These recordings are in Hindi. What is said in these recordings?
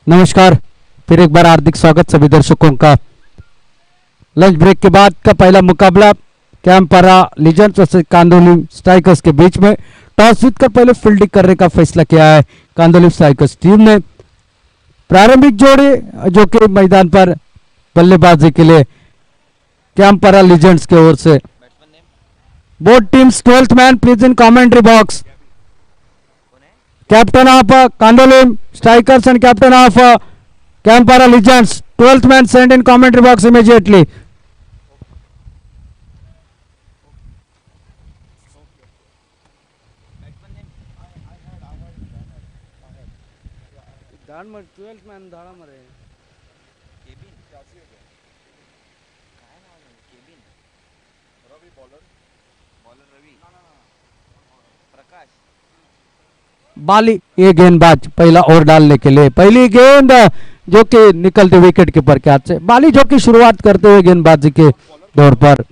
नमस्कार। फिर एक बार हार्दिक स्वागत सभी दर्शकों का। लंच ब्रेक के बाद का पहला मुकाबला कैंपरा लीजेंड्स वर्सेस कांदोली स्ट्राइकर्स के बीच में टॉस जीतकर पहले फील्डिंग करने का फैसला किया है कांदोली स्ट्राइकर्स टीम ने। प्रारंभिक जोड़े जो कि मैदान पर बल्लेबाजी के लिए कैंपरा लीजेंड्स की ओर से। Both teams 12th man please in commentary box. Captain of Candolim strikers and captain of Campara Legends, 12th man sent in commentary box immediately. बाली ये गेंदबाज पहला ओवर डालने के लिए पहली गेंद जो कि निकलते विकेट कीपर के हाथ से। बाली जो कि शुरुआत करते हुए गेंदबाजी के दौर पर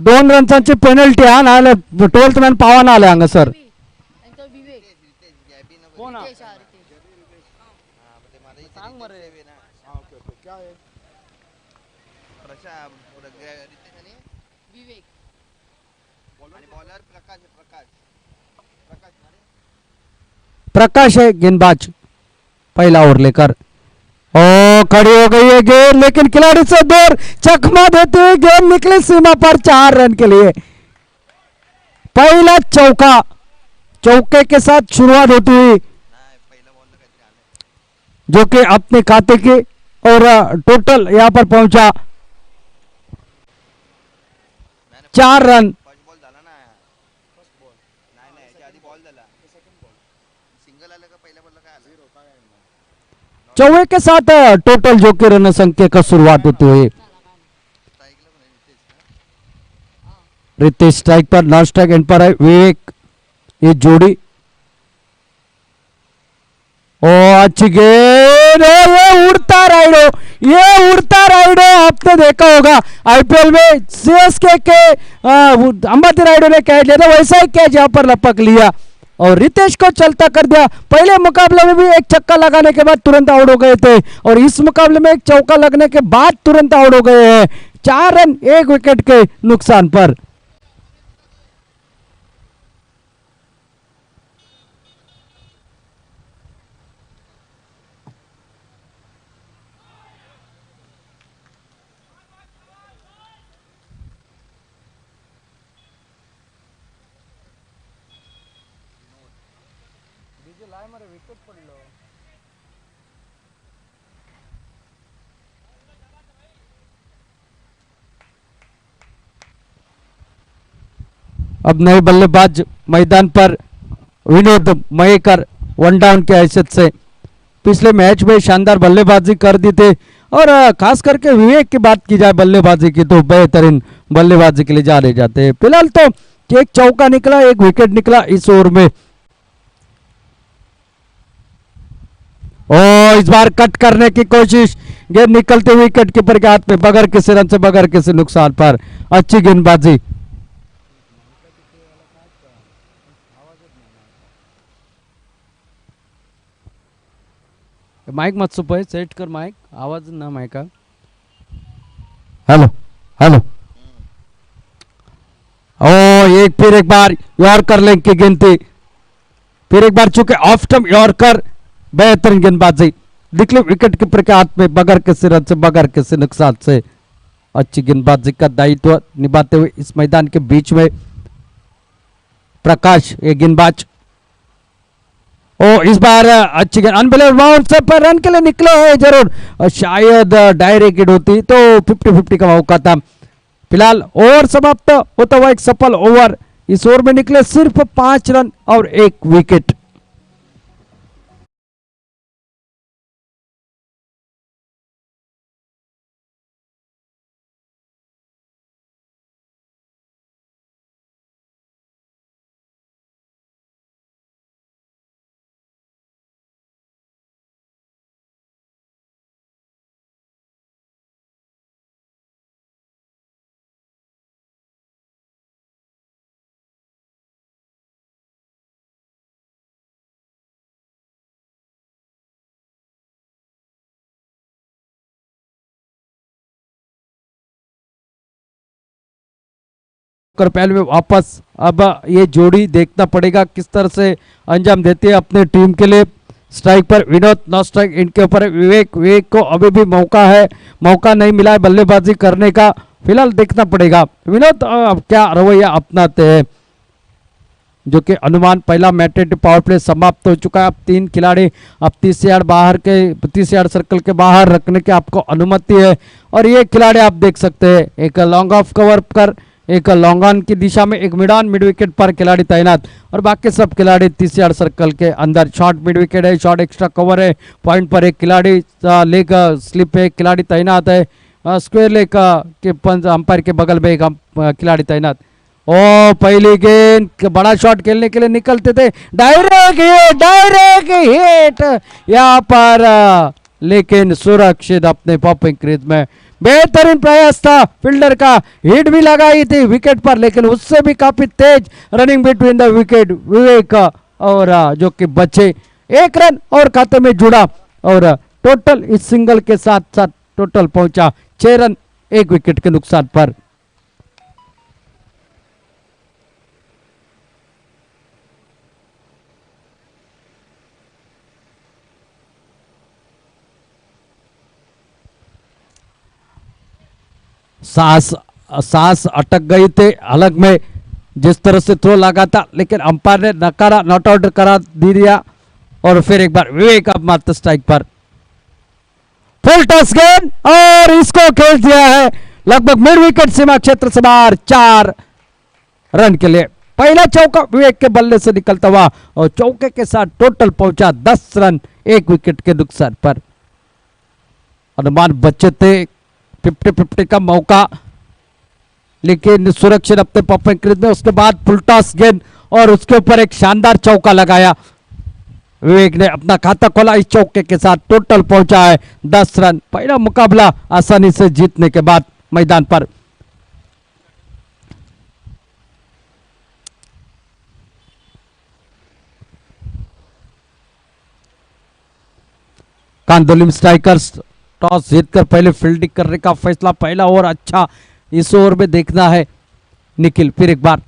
2 रन्सांची पेनल्टी हा नाले 12th मॅन पावा ना आले अंग सर। प्रकाश है गेंदबाज पहला ओवर लेकर। ओ खड़ी हो गई है गेंद लेकिन खिलाड़ी से दूर चकमा देते हुए गेंद निकली सीमा पर 4 रन के लिए। पहला चौका, चौके के साथ शुरुआत होती हुई जो कि अपने खाते की और टोटल यहां पर पहुंचा 4 रन। चौवे के साथ टोटल जो कि रन संख्या का शुरुआत होती हुई रितेश स्ट्राइक पर, नॉन स्ट्राइक एंड पर है विवेक। ये जोड़ी ओ अच्छी गेंद, ये उड़ता राइडो, ये उड़ता राइडो आपने देखा होगा आईपीएल में सीएसके के अंबती राइडो ने कैच लिया था, वैसा ही कैच यहां पर लपक लिया और रितेश को चलता कर दिया। पहले मुकाबले में भी एक छक्का लगाने के बाद तुरंत आउट हो गए थे और इस मुकाबले में एक चौका लगने के बाद तुरंत आउट हो गए हैं। 4 रन 1 विकेट के नुकसान पर। अब नए बल्लेबाज मैदान पर विनोद मयेकर 1 डाउन की हैसियत से पिछले मैच में शानदार बल्लेबाजी कर दी थी और खास करके विवेक की बात की जाए बल्लेबाजी की तो बेहतरीन बल्लेबाजी के लिए जाने जाते हैं। फिलहाल तो एक चौका निकला, एक विकेट निकला इस ओवर में। ओ इस बार कट करने की कोशिश, गेंद निकलते हुए विकेट कीपर के हाथ में बगैर किसी रन से बगैर किसी नुकसान पर। अच्छी गेंदबाजी। माइक मत सुपाय, सेट कर माइक, आवाज ना माइक। Hello hello. ओ एक फिर एक बार यॉर्कर लेग की गिनती, फिर एक बार चूंकि ऑफ स्टंप यॉर्कर, बेहतरीन गेंदबाजी निकले विकेट कीपर के हाथ में बगैर किसी रन से बगैर किसी नुकसान से। अच्छी गेंदबाजी का दायित्व निभाते हुए इस मैदान के बीच में प्रकाश ये गेंदबाज। ओ इस बार अच्छी गेंद, अनबिलीवेबल बाउंस पर रन के लिए निकले हैं जरूर, शायद डायरेक्ट हिट होती तो 50-50 का मौका था। फिलहाल ओवर समाप्त होता हुआ एक सफल ओवर। इस ओवर में निकले सिर्फ 5 रन और 1 विकेट। कर पहले में वापस। अब ये जोड़ी देखना पड़ेगा किस तरह से अंजाम देती है अपने टीम के लिए। स्ट्राइक पर विनोद, नो स्ट्राइक इनके ऊपर विवेक। विवेक को अभी भी मौका है, मौका नहीं मिला है बल्लेबाजी करने का, फिलहाल देखना पड़ेगा विनोद क्या रवैया अपनाते हैं। जो कि अनुमान पहला मैटेड पावर प्ले समाप्त हो चुका है। अब 3 खिलाड़ी अब 30 यार्ड बाहर के 30 यार्ड सर्कल के बाहर रखने की आपको अनुमति है। और ये खिलाड़ी आप देख सकते हैं, एक लॉन्ग ऑफ कवर कर, एक लॉन्ग ऑन की दिशा में, एक मिड ऑन मिड विकेट पर खिलाड़ी तैनात, और बाकी सब खिलाड़ी 30 यार्ड सर्कल के अंदर। शॉर्ट मिड विकेट है, शॉर्ट एक्स्ट्रा कवर है, पॉइंट पर एक खिलाड़ी, लेग स्लिप पे एक खिलाड़ी तैनात है, स्क्वायर लेग के पंच अंपायर के बगल में एक खिलाड़ी तैनात। ओ पहली गेंद, बड़ा शॉट खेलने के लिए निकलते थे, डायरेक्ट हिट यहाँ पर, लेकिन सुरक्षित अपने पॉपिंग क्रीज में। बेहतरीन प्रयास था फील्डर का, हिट भी लगाई थी विकेट पर, लेकिन उससे भी काफी तेज रनिंग बिटवीन द विकेट विवेक, और जो कि बचे 1 रन और खाते में जुड़ा, और टोटल इस सिंगल के साथ साथ टोटल पहुंचा 6 रन 1 विकेट के नुकसान पर। सांस अटक गई थे हलक में जिस तरह से थ्रो लगा था, लेकिन अंपायर ने नकारा, नॉट आउट करा दिया। और फिर एक बार विवेक अब मात्र स्ट्राइक पर, फुल टॉस गेंद, और इसको खेल दिया है लगभग मिड विकेट सीमा क्षेत्र से बाहर 4 रन के लिए। पहला चौका विवेक के बल्ले से निकलता हुआ, और चौके के साथ टोटल पहुंचा 10 रन 1 विकेट के नुकसान पर। अनुमान बचे थे 50-50 का मौका, लेकिन सुरक्षित अपने पॉपिंग क्रीज में। उसके बाद फुल टॉस गेंद, और उसके ऊपर एक शानदार चौका लगाया विवेक ने, अपना खाता खोला इस चौके के साथ। टोटल पहुंचा है 10 रन। पहला मुकाबला आसानी से जीतने के बाद मैदान पर। कांदोलिम स्ट्राइकर्स टॉस जीतकर पहले फील्डिंग करने का फैसला, पहला ओवर अच्छा इस ओवर में देखना है। निखिल फिर एक बार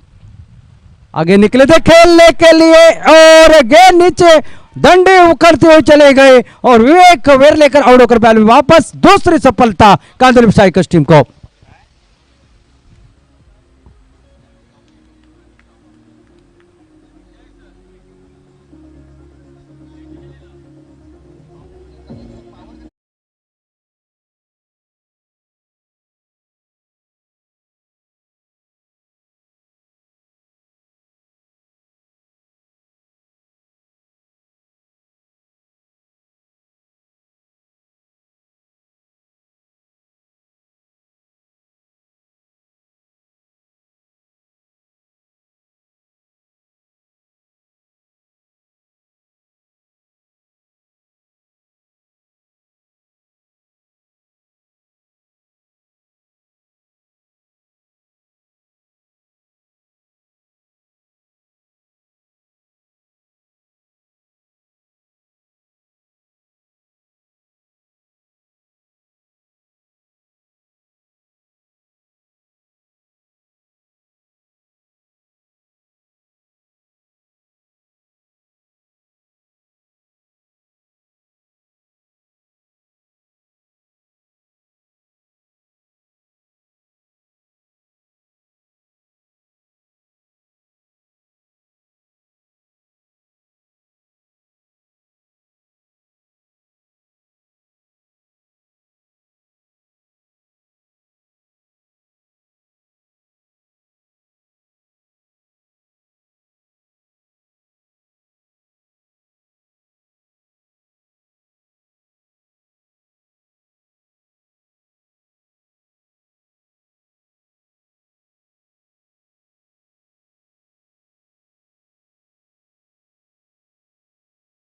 आगे निकले थे खेलने के लिए, और गेंद नीचे डंडे उखड़ते हुए चले गए, और विवेक वेर लेकर आउट होकर बैल में वापस। दूसरी सफलता कांदोलिम स्ट्राइकर्स टीम को।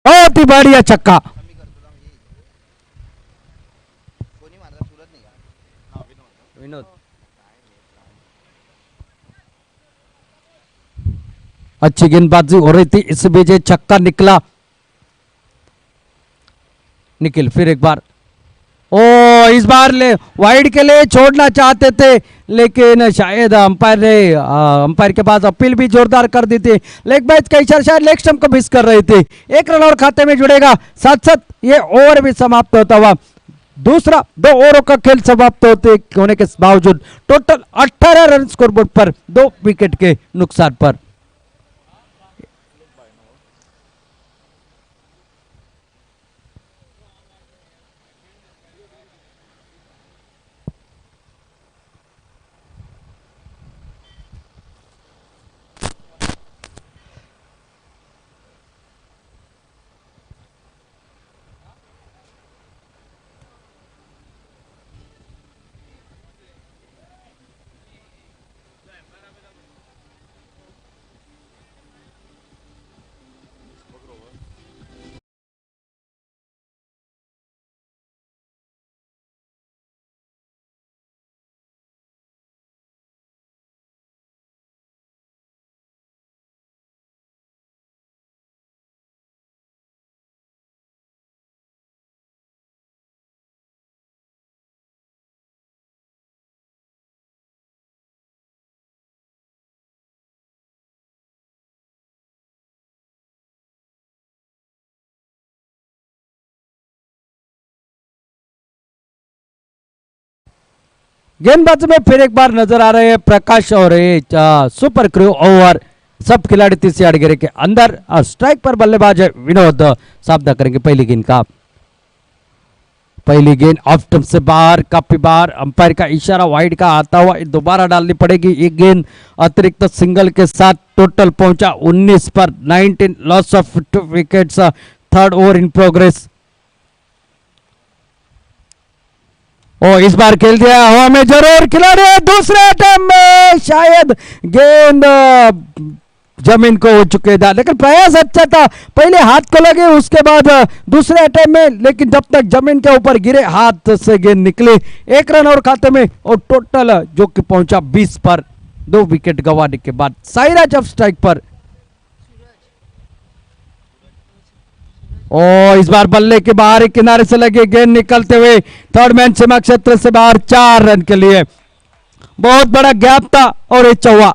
बहुत ही बढ़िया छक्का। विनोद अच्छी गेंदबाजी हो रही थी, इस बीच छक्का निकला। निखिल फिर एक बार ओ इस बार ले वाइड के लिए छोड़ना चाहते थे, लेकिन शायद अंपायर के पास अपील भी जोरदार कर दी थी। लेग बाइज का इशारा शायद लेग स्टंप को मिस कर रही थी। एक रन और खाते में जुड़ेगा, साथ साथ ये ओवर भी समाप्त होता हुआ दूसरा 2 ओवरों का खेल समाप्त होने के बावजूद टोटल 18 रन स्कोरबोर्ड पर 2 विकेट के नुकसान पर। गेंदबाजी में फिर एक बार नजर आ रहे हैं प्रकाश और सुपर क्रू ओवर। सब खिलाड़ी तीसरी आड़ घेरे के अंदर और स्ट्राइक पर बल्लेबाज है विनोद। सामना करेंगे पहली गेंद का। पहली गेंद ऑफ स्टंप से बाहर, काफी बार अंपायर का इशारा वाइड का आता हुआ दोबारा डालनी पड़ेगी। एक गेंद अतिरिक्त सिंगल के साथ टोटल पहुंचा 19 पर 19 loss of 2 wickets. Third over in progress. ओ इस बार खेल दिया हवा में, जरूर खिलाड़ी दूसरे अटेम्प्ट में शायद गेंद जमीन को हो चुके था, लेकिन प्रयास अच्छा था। पहले हाथ को लगे, उसके बाद दूसरे अटेम्प्ट में, लेकिन जब तक जमीन के ऊपर गिरे हाथ से गेंद निकली। 1 रन और खाते में और टोटल जो कि पहुंचा 20 पर 2 विकेट गंवाने के बाद साइराज अब स्ट्राइक पर। ओ इस बार बल्ले के बाहर किनारे से लगे गेंद निकलते हुए थर्ड मैन सीमा क्षेत्र से बाहर 4 रन के लिए। बहुत बड़ा गैप था और ये चौवा।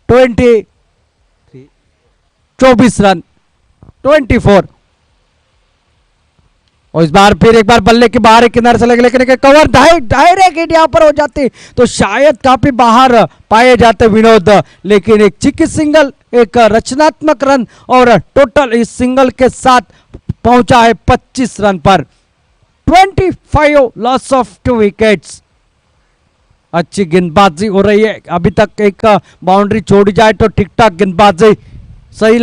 Twenty 24 run 24। और इस बार फिर एक बार बल्ले के बाहर किनारे से लगे, लेकिन कवर डायरेक्ट हिट यहां पर हो जाती तो शायद काफी बाहर पाए जाते विनोद। लेकिन एक चिक्की सिंगल, एक रचनात्मक रन और टोटल इस सिंगल के साथ पहुंचा है 25 रन पर। 25 लॉस ऑफ 2 विकेट्स। अच्छी गेंदबाजी हो रही है अभी तक। एक बाउंड्री छोड़ी जाए तो ठीक ठाक गेंदबाजी, सही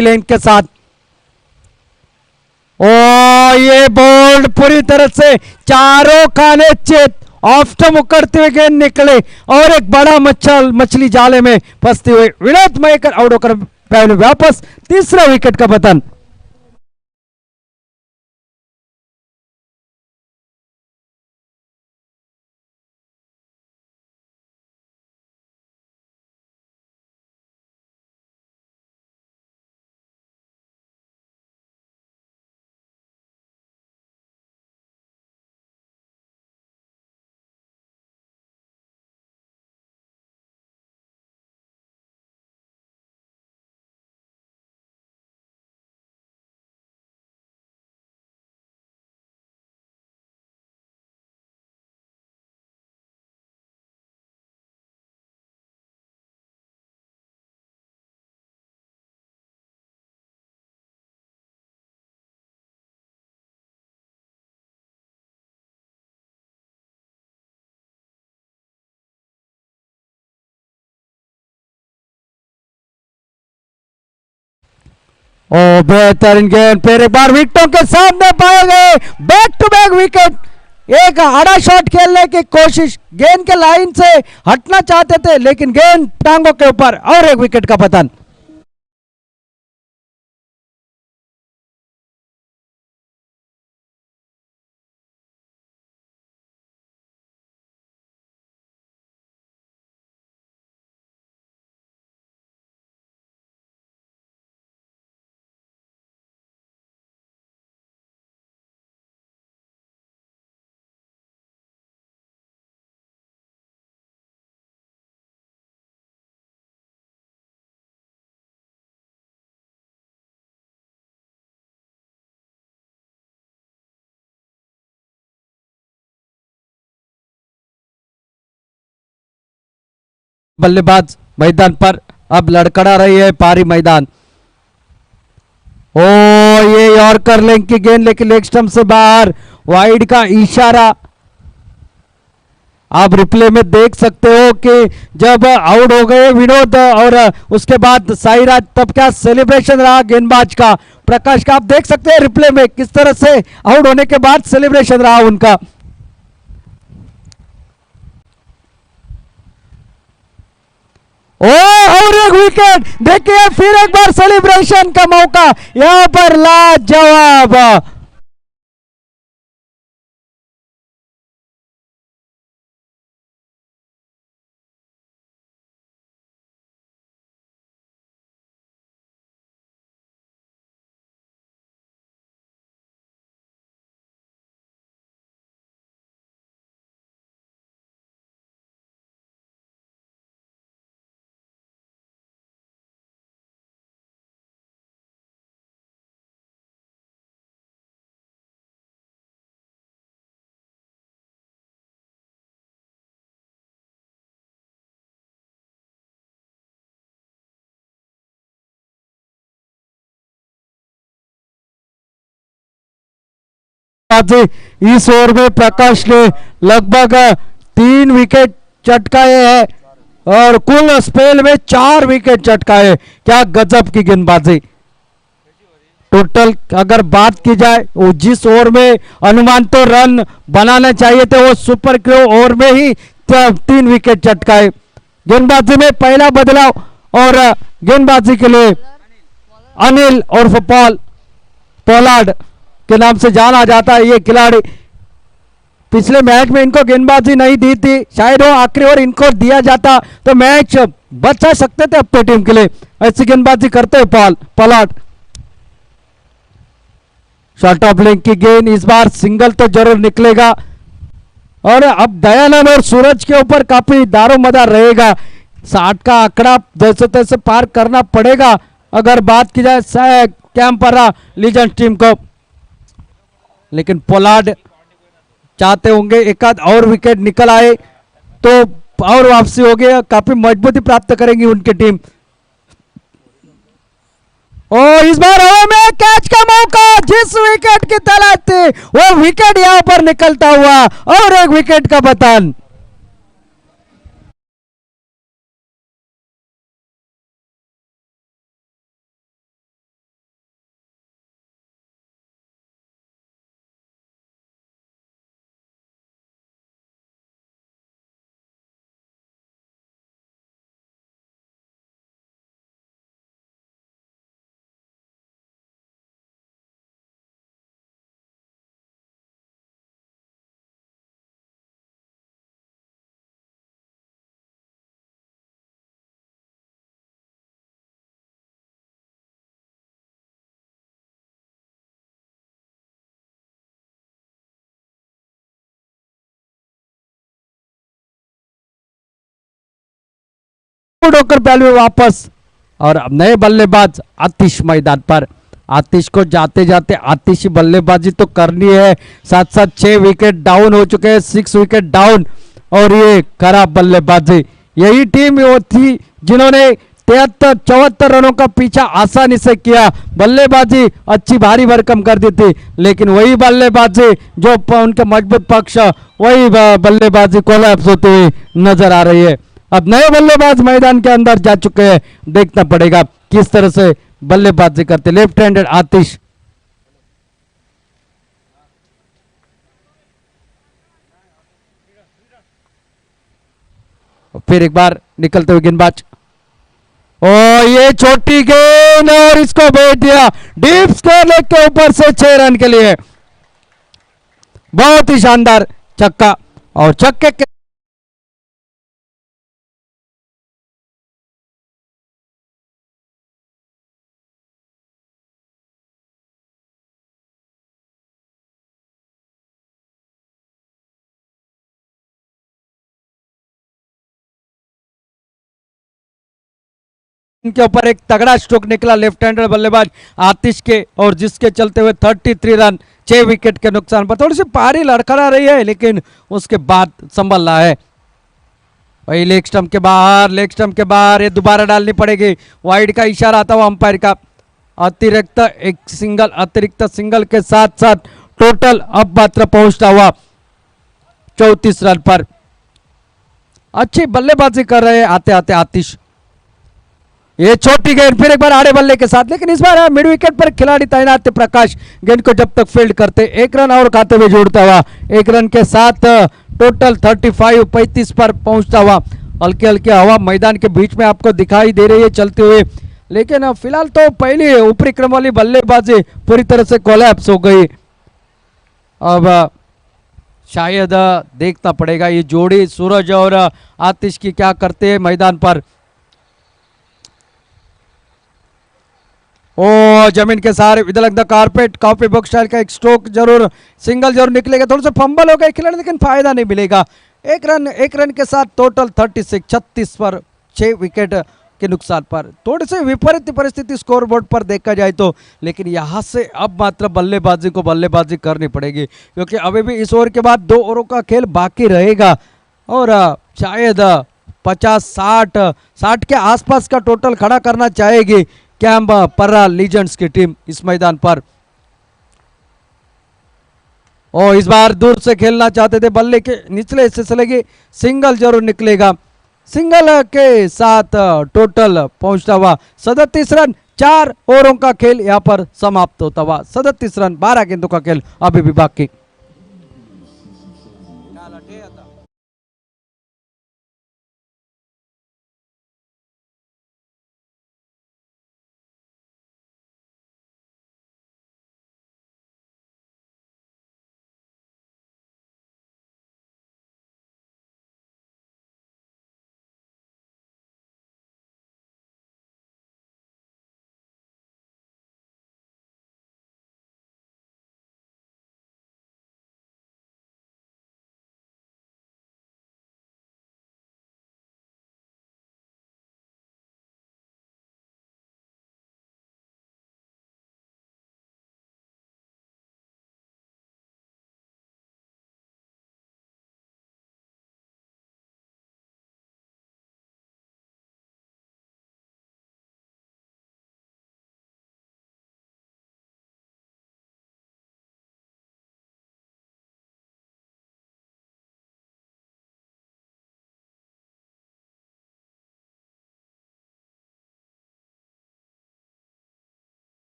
लाइन के साथ। ओ ये बोल्ड पूरी तरह से चारों खाने चेत ऑफ स्टंप उकड़ते हुए गेंद निकले और एक बड़ा मछली जाले में फंसते हुए विनोद मयेकर आउट होकर पहले वापस। तीसरा विकेट का पतन। ओ बेहतरीन गेंद, फिर एक बार विकेटों के सामने पाए गए बैक टू बैक विकेट। एक आड़ा शॉट खेलने की कोशिश, गेंद के लाइन से हटना चाहते थे लेकिन गेंद टांगों के ऊपर और एक विकेट का पतन। बल्लेबाज मैदान पर अब लड़खड़ा रही है पारी मैदान। ओ ये यॉर्कर लेग की गेंद लेकिन लेग स्टंप से बाहर, वाइड का इशारा। आप रिप्ले में देख सकते हो कि जब आउट हो गए विनोद और उसके बाद साईराज, तब क्या सेलिब्रेशन रहा गेंदबाज का, प्रकाश का। आप देख सकते हैं रिप्ले में किस तरह से आउट होने के बाद सेलिब्रेशन रहा उनका। ओ और एक विकेट, देखिए फिर एक बार सेलिब्रेशन का मौका यहां पर लाजवाब। इस ओवर में प्रकाश ने लगभग 3 विकेट चटकाए हैं और कुल स्पेल में 4 विकेट चटकाए। क्या गजब की गेंदबाजी। टोटल अगर बात की जाए वो जिस ओवर में अनुमान तो रन बनाने चाहिए थे वो सुपर क्रो ओवर में ही 3 विकेट चटकाए। गेंदबाजी में पहला बदलाव और गेंदबाजी के लिए अनिल और पोलार्ड के नाम से जाना जाता है ये खिलाड़ी। पिछले मैच में इनको गेंदबाजी नहीं दी थी, शायद वो आखिरी ओवर इनको दिया जाता तो मैच बचा सकते थे अपनी टीम के लिए। ऐसी गेंदबाजी करते हैं पोलार्ड। शॉर्ट ऑफ लेग की गेंद, इस बार सिंगल तो जरूर निकलेगा और अब दयानंद और सूरज के ऊपर काफी दारोमदार रहेगा। 60 का आंकड़ा जैसे तैसे पार करना पड़ेगा अगर बात की जाए कैंपरा लीजेंड्स टीम को। लेकिन पोलार्ड चाहते होंगे एक आध और विकेट निकल आए तो और वापसी हो गई, काफी मजबूती प्राप्त करेंगी उनकी टीम। और इस बार हवा में कैच का मौका, जिस विकेट की तलाश थी वो विकेट यहां पर निकलता हुआ और एक विकेट का पतन। होकर पहले वापस और अब नए बल्लेबाज आतिश मैदान पर। आतिश को जाते जाते आतिशी बल्लेबाजी तो करनी है, साथ साथ 6 विकेट डाउन हो चुके हैं, 6 विकेट डाउन और ये खराब बल्लेबाजी। यही टीम वो थी जिन्होंने 73-74 रनों का पीछा आसानी से किया, बल्लेबाजी अच्छी भारी भरकम कर दी थी, लेकिन वही बल्लेबाजी जो उनके मजबूत पक्ष, वही बल्लेबाजी कोलैप्स होती हुई नजर आ रही है। अब नए बल्लेबाज मैदान के अंदर जा चुके हैं, देखना पड़ेगा किस तरह से बल्लेबाजी करते। लेफ्ट हैंडेड आतिश, फिर एक बार निकलते हुए गेंदबाज, ओ ये छोटी गेंद और इसको भेज दिया डीप स्क्वायर लेग के ऊपर से 6 रन के लिए। बहुत ही शानदार छक्का, और छक्के के इनके ऊपर एक तगड़ा स्ट्रोक निकला लेफ्ट हैंडर बल्लेबाज आतिश के, और जिसके चलते हुए 33 रन 6 विकेट के नुकसान पर। थोड़ी सी पारी लड़खड़ा रही है लेकिन उसके बाद संभल रहा है। वही लेग स्टंप के बाहर, लेग स्टंप के बाहर, ये दोबारा डालनी पड़ेगी। वाइड का इशारा आता हुआ अंपायर का। अतिरिक्त सिंगल के साथ साथ टोटल अब मात्र पहुंचता हुआ 34 रन पर। अच्छी बल्लेबाजी कर रहे हैं आते आते आतिश। ये छोटी गेंद फिर एक बार आड़े बल्ले के साथ, लेकिन इस बार मिड विकेट पर खिलाड़ी तैनात थे प्रकाश, गेंद को जब तक फील्ड करते 1 रन और खाते हुए जोड़ता हुआ 1 रन के साथ टोटल 35 पर पहुंचता हुआ। हल्के हल्के हवा मैदान के बीच में आपको दिखाई दे रही है चलते हुए, लेकिन फिलहाल तो पहली ऊपरी क्रम वाली बल्लेबाजी पूरी तरह से कोलैप्स हो गई। अब शायद देखना पड़ेगा ये जोड़ी सूरज और आतिश की क्या करते हैं मैदान पर। ओ जमीन के सहारे with the carpet, copy book style का एक स्ट्रोक जरूर, सिंगल जरूर निकलेगा। थोड़ा सा फंबल हो गया खिलाड़ी, लेकिन फायदा नहीं मिलेगा। 1 रन के साथ टोटल 36 पर 6 विकेट के नुकसान पर। थोड़ी सी विपरीत परिस्थिति स्कोर बोर्ड पर देखा जाए तो, लेकिन यहाँ से अब मात्र बल्लेबाजी को बल्लेबाजी करनी पड़ेगी, क्योंकि अभी भी इस ओवर के बाद 2 ओवरों का खेल बाकी रहेगा, और शायद 50-60 के आसपास का टोटल खड़ा करना चाहेगी कैनबरा लीजेंड्स की टीम इस मैदान पर। और इस बार दूर से खेलना चाहते थे, बल्ले के निचले हिस्से से लगी, सिंगल जरूर निकलेगा। सिंगल के साथ टोटल पहुंचता हुआ 37 रन। 4 ओवरों का खेल यहां पर समाप्त होता हुआ 37 रन, 12 गेंदों का खेल अभी भी बाकी।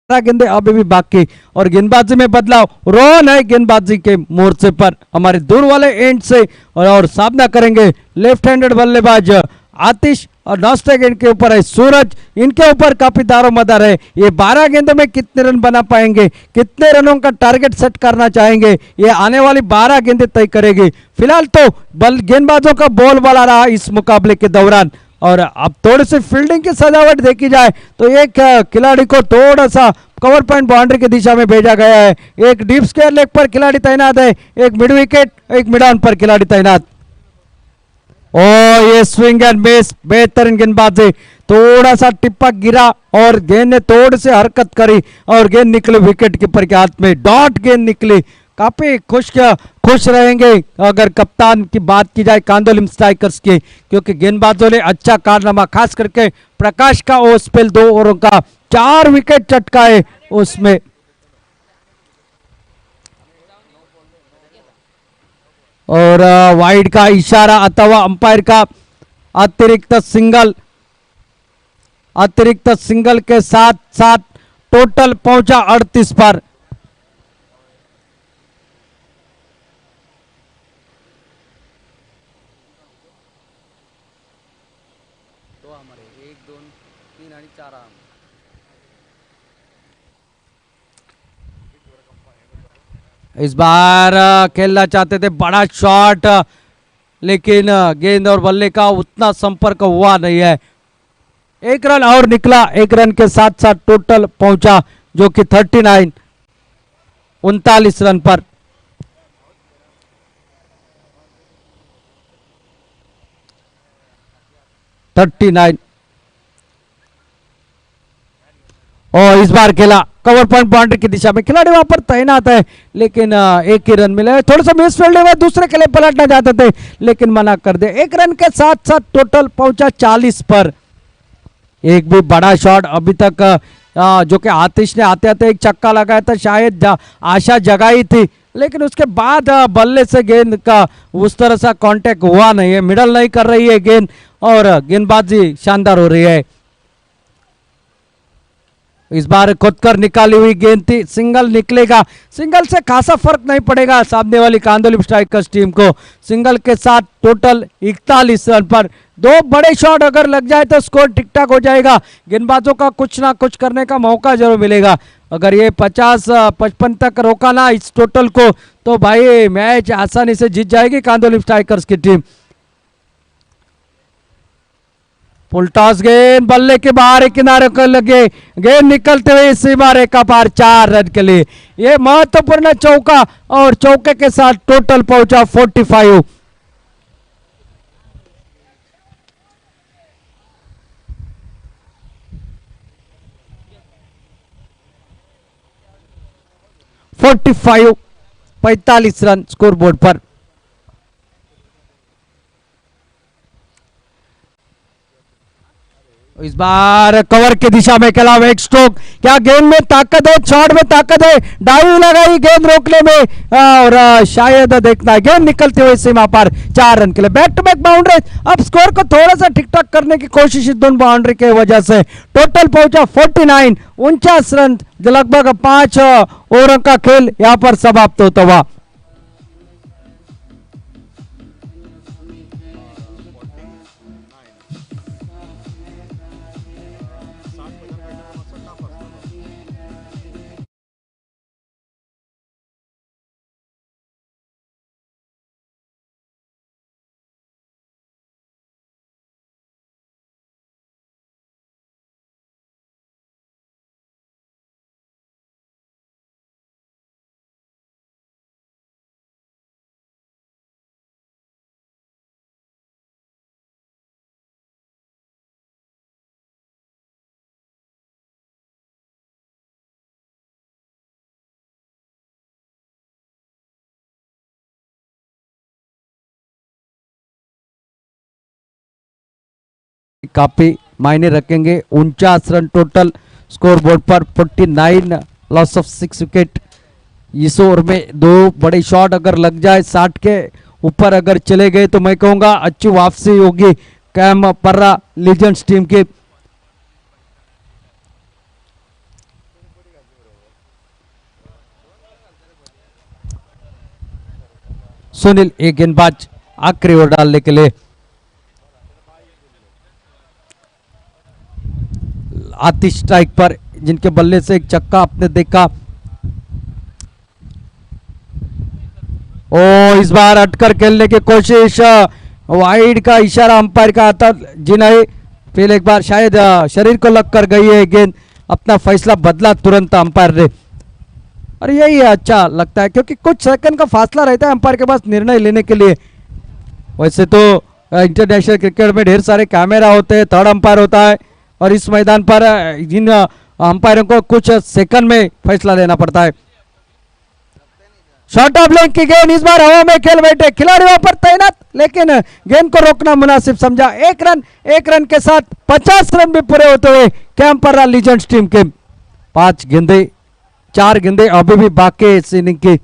गेंदे अभी भी बाकी, और गेंदबाजी में बदलाव, रोन है गेंदबाजी के मोर्चे पर हमारे दूर वाले एंड से, और सामना करेंगे लेफ्ट हैंडेड बल्लेबाज आतिश, और नाश्ते गेंद के ऊपर है सूरज। इनके ऊपर काफी दारोमदार है, ये 12 गेंदों में कितने रन बना पाएंगे, कितने रनों का टारगेट सेट करना चाहेंगे, ये आने वाली 12 गेंदें तय करेगी। फिलहाल तो गेंदबाजों का बोल वाला रहा इस मुकाबले के दौरान, और अब थोड़ी सी फील्डिंग की सजावट देखी जाए तो एक खिलाड़ी को थोड़ा सा कवर पॉइंट बाउंड्री की दिशा में भेजा गया है। एक डीप स्क्वायर लेग पर खिलाड़ी तैनात है, एक मिड विकेट, एक मिड ऑन पर खिलाड़ी तैनात। ओ ये स्विंग एंड मिस, बेहतरीन गेंदबाजी, थोड़ा सा टिप्पा गिरा और गेंद ने थोड़ी सी हरकत करी और गेंद निकली विकेट कीपर के हाथ में, डॉट गेंद निकली। काफी खुश रहेंगे अगर कप्तान की बात की जाए कांदोलिम स्ट्राइकर्स की, क्योंकि गेंदबाजों ने अच्छा कारनामा, खास करके प्रकाश का वो स्पेल 2 ओवरों का 4 विकेट चटकाए उसमें। और वाइड का इशारा आता हुआ अंपायर का, अतिरिक्त सिंगल के साथ साथ टोटल पहुंचा 38 पर। इस बार खेलना चाहते थे बड़ा शॉट, लेकिन गेंद और बल्ले का उतना संपर्क हुआ नहीं है। एक रन और निकला, एक रन के साथ साथ टोटल पहुंचा जो कि 39, 39 रन पर। और इस बार खेला कवर पॉइंट बाउंड्री की दिशा में, खिलाड़ी वहां पर तैनात है लेकिन एक ही रन मिला। थोड़ा सा मिस फील्डिंग में दूसरे के लिए पलटना चाहते थे लेकिन मना कर दे। एक रन के साथ साथ टोटल पहुंचा 40 पर। एक भी बड़ा शॉट अभी तक जो कि आतिश ने आते आते एक छक्का लगाया था, शायद आशा जगाई थी, लेकिन उसके बाद बल्ले से गेंद का उस तरह सा कांटेक्ट हुआ नहीं है, मिडल नहीं कर रही है गेंद और गेंदबाजी शानदार हो रही है। इस बार खोदकर निकाली हुई गेंद थी, सिंगल निकलेगा, सिंगल से खासा फर्क नहीं पड़ेगा सामने वाली कांदोलिम स्ट्राइकर्स टीम को। सिंगल के साथ टोटल 41 रन पर। दो बड़े शॉट अगर लग जाए तो स्कोर ठीक ठाक हो जाएगा, गेंदबाजों का कुछ ना कुछ करने का मौका जरूर मिलेगा। अगर ये 50-55 तक रोका ना इस टोटल को तो भाई मैच आसानी से जीत जाएगी कांदोलिम स्ट्राइकर्स की टीम। फुल टॉस गेंद बल्ले के बाहर किनारे को लगे, गेंद निकलते हुए सीमा रेखा पार 4 रन के लिए। यह महत्वपूर्ण चौका और चौके के साथ टोटल पहुंचा 45। .45 45 रन स्कोर बोर्ड पर। इस बार कवर की दिशा में खेला एक स्ट्रोक, क्या गेंद में ताकत है, शॉट में ताकत है, डाई लगाई गेंद रोकने में और शायद देखना गेंद निकलते हुए सीमा पर 4 रन के लिए। बैक टू बैक बाउंड्री, अब स्कोर को थोड़ा सा ठीक ठाक करने की कोशिश दोनों बाउंड्री के वजह से। टोटल पहुंचा 49, 49 रन, लगभग 5 ओवरों का खेल यहां पर समाप्त होता हुआ। काफी मायने रखेंगे। 49 रन टोटल स्कोर बोर्ड पर, 49, लॉस ऑफ 6 विकेट। इस ओवर में 2 बड़े शॉट अगर लग जाए, 60 के ऊपर अगर चले गए तो मैं कहूंगा अच्छी वापसी होगी कैमपरा लीजेंड्स टीम की। सुनील एक गेंदबाज आखिरी ओवर डालने के लिए। आतिश स्ट्राइक पर, जिनके बल्ले से एक छक्का आपने देखा। ओ इस बार अटकर खेलने की कोशिश, वाइड का इशारा अंपायर का आता जी नहीं, फिर एक बार शायद शरीर को लग कर गई है गेंद, अपना फैसला बदला तुरंत अंपायर ने। और यही अच्छा लगता है क्योंकि कुछ सेकंड का फासला रहता है अंपायर के पास निर्णय लेने के लिए। वैसे तो इंटरनेशनल क्रिकेट में ढेर सारे कैमरा होते हैं, थर्ड अंपायर होता है और इस मैदान पर जिन अंपायरों को कुछ सेकंड में फैसला लेना पड़ता है। शॉर्ट ऑफ लेग की गेंद, इस बार हवा में खेल बैठे खिलाड़ी वहां पर तैनात, लेकिन गेंद को रोकना मुनासिब समझा। एक रन के साथ 50 रन भी पूरे होते हुए कैमपरा लीजेंड्स टीम के। 5 गेंदे, 4 गेंदे अभी भी बाकी है इस इनिंग की।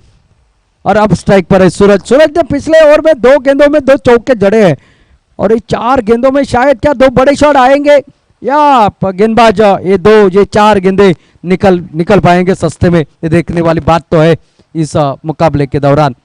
और अब स्ट्राइक पर है सूरज ने पिछले ओवर में 2 गेंदों में 2 चौके जड़े हैं और इस 4 गेंदों में शायद क्या 2 बड़े शॉट आएंगे या गेंदबाज ये 2 ये 4 गेंदे निकल निकल पाएंगे सस्ते में, ये देखने वाली बात तो है इस मुकाबले के दौरान।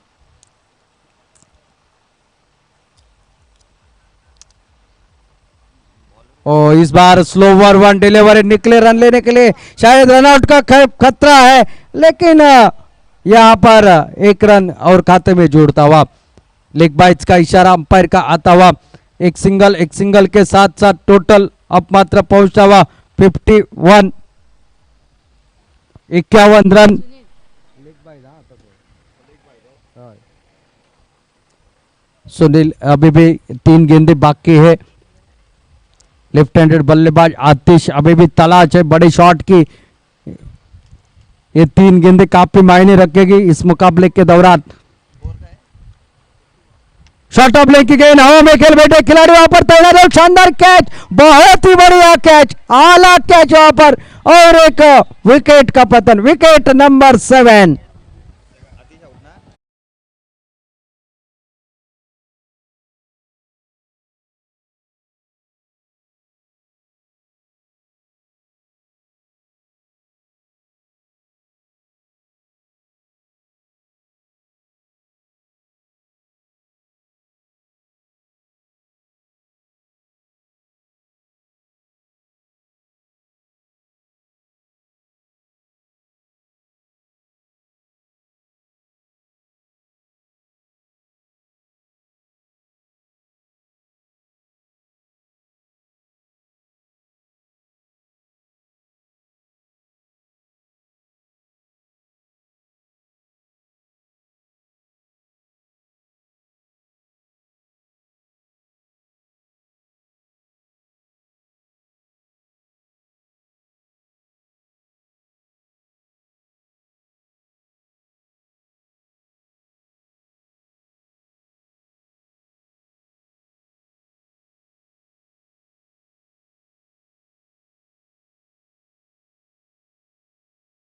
और इस बार स्लोवर वन डिलीवरी निकले रन लेने के लिए, शायद रनआउट का खतरा है, लेकिन यहां पर 1 रन और खाते में जोड़ता हुआ, लेग बाइट्स का इशारा अंपायर का आता हुआ, एक सिंगल के साथ साथ टोटल अब मात्र पहुंचता हुआ 51, 51 रन। सुनील अभी भी 3 गेंदे बाकी है। लेफ्ट हैंडेड बल्लेबाज आतिश अभी भी तलाश है बड़े शॉट की, ये 3 गेंदे काफी मायने रखेगी इस मुकाबले के दौरान। शॉर्ट ऑफ लेग की गेंद हवा में खेल बैठे खिलाड़ी वहां पर तैनात है, शानदार कैच, बहुत ही बढ़िया कैच, आला कैच वहां पर, और एक विकेट का पतन, विकेट नंबर 7।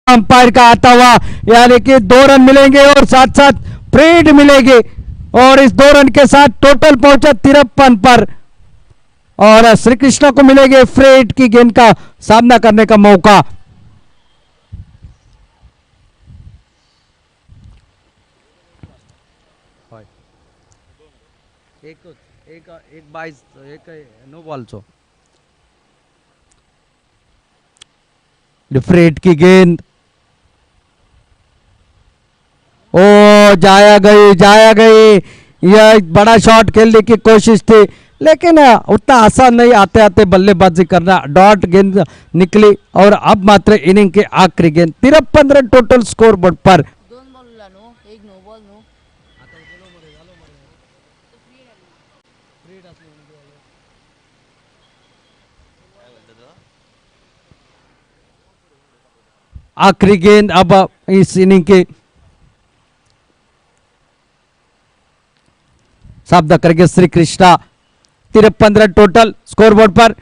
अंपायर का आता हुआ, यानी कि 2 रन मिलेंगे और साथ साथ फ्रीड मिलेगी, और इस 2 रन के साथ टोटल पहुंचा 53 पर, और श्री कृष्णा को मिलेगी फ्रीड की गेंद का सामना करने का मौका। एक 22 एक नो बॉल सो फ्रीड की गेंद, ओ जाया गई, यह बड़ा शॉट खेलने की कोशिश थी, लेकिन उतना आसान नहीं आते आते बल्लेबाजी करना, डॉट गेंद निकली, और अब मात्र इनिंग के आखिरी गेंद, 53 रन टोटल स्कोर बोर्ड पर। आखिरी गेंद अब इस इनिंग के सामना करेंगे Shri Krishna, 53 run total score board पर।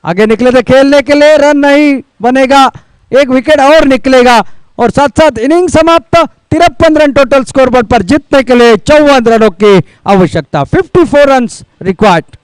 आगे निकले थे खेलने के लिए, रन नहीं बनेगा, एक विकेट और निकलेगा, और साथ साथ इनिंग समाप्त, 53 रन टोटल स्कोर बोर्ड पर, जीतने के लिए 54 रनों की आवश्यकता, 54 रन रिक्वायर्ड।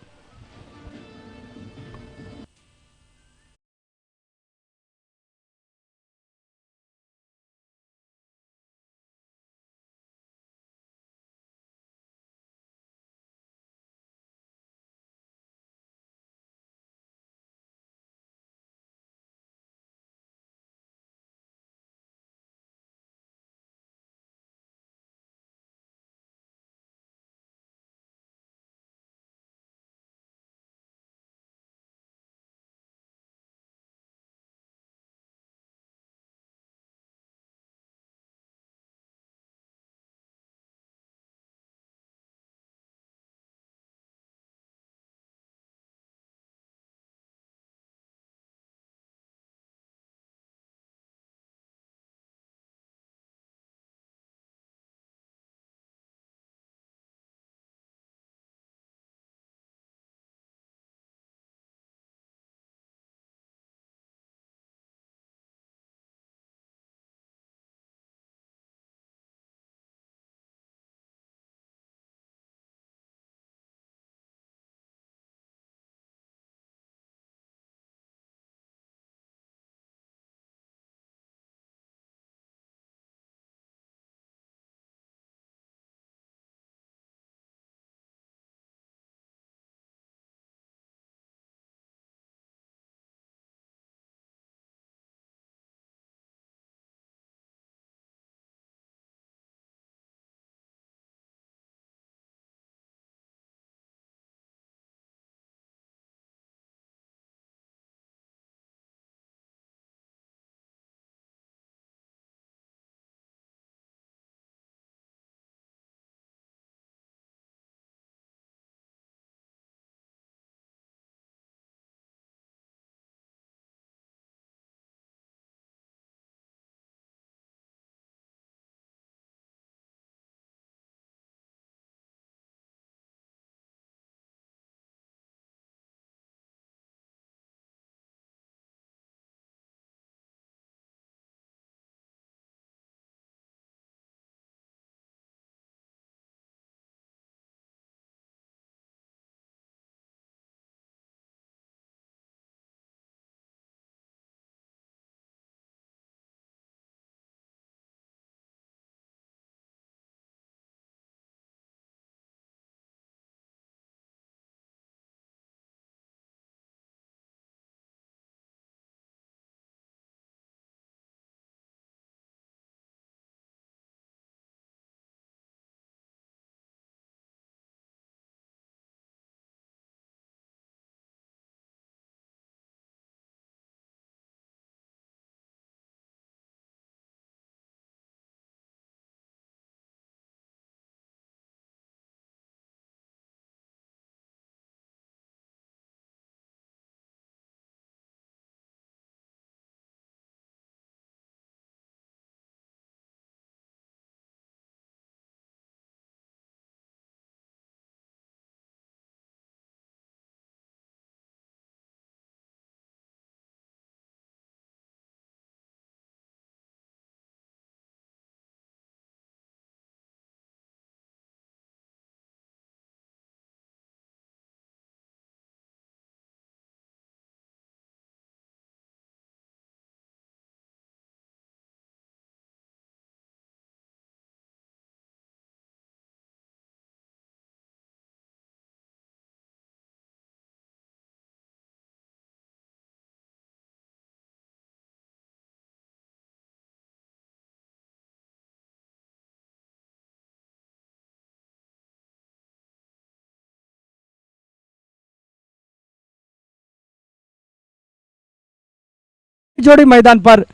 जोड़ी मैदान पर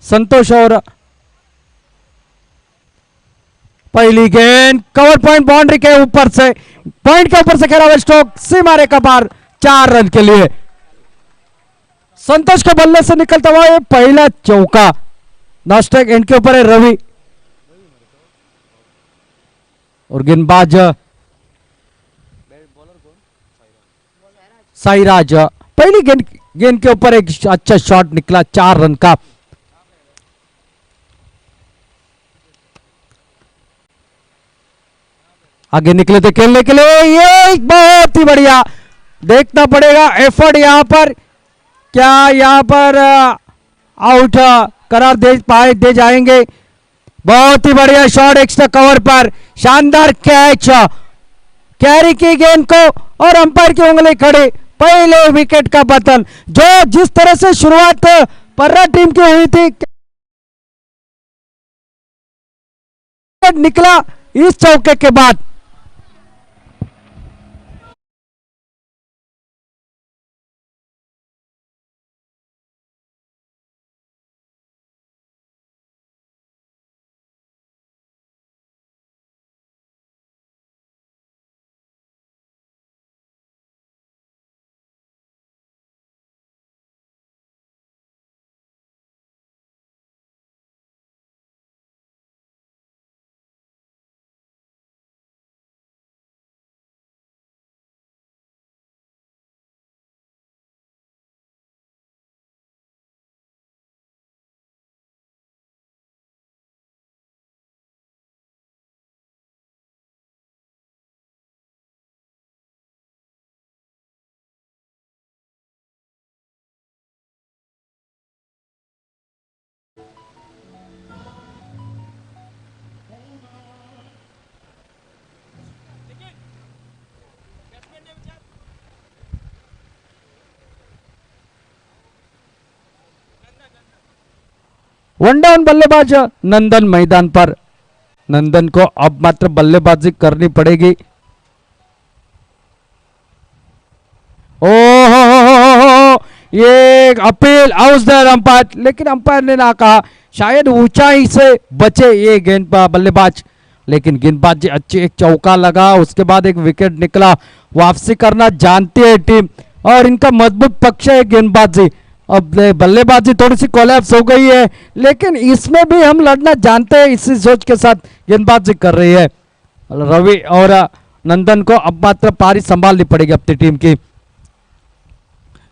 संतोष और पहली गेंद कवर पॉइंट बाउंड्री के ऊपर से, पॉइंट के ऊपर से खेला हुआ स्ट्रोक सीमा रेखा पार 4 रन के लिए। संतोष के बल्ले से निकलता हुआ ये पहला चौका। नास्टेक एंड के ऊपर है रवि और गेंदबाज साईराज। पहली गेंद के ऊपर एक अच्छा शॉट निकला 4 रन का। आगे निकले थे खेलने के लिए, ये बहुत ही बढ़िया। देखना पड़ेगा एफर्ट यहां पर, क्या यहां पर आउट करार दे जाएंगे। बहुत ही बढ़िया शॉट एक्स्ट्रा कवर पर, शानदार कैच, कैरी की गेंद को और अंपायर की उंगली खड़ी। पहले विकेट का पतन, जो जिस तरह से शुरुआत पर्रा टीम की हुई थी, निकला इस चौके के बाद। वन डाउन बल्लेबाज नंदन मैदान पर। नंदन को अब मात्र बल्लेबाजी करनी पड़ेगी। ओहो, ये अपील आउट देयर अंपायर, लेकिन अंपायर ने ना कहा, शायद ऊंचाई से बचे ये गेंद बल्लेबाज, लेकिन गेंदबाजी अच्छी, एक चौका लगा, उसके बाद एक विकेट निकला। वापसी करना जानती है टीम और इनका मजबूत पक्ष है गेंदबाजी। अब बल्लेबाजी थोड़ी सी कोलैप्स हो गई है, लेकिन इसमें भी हम लड़ना जानते हैं, इसी सोच के साथ गेंदबाजी कर रही है रवि और नंदन को। अब मात्र पारी संभालनी पड़ेगी अपनी टीम की।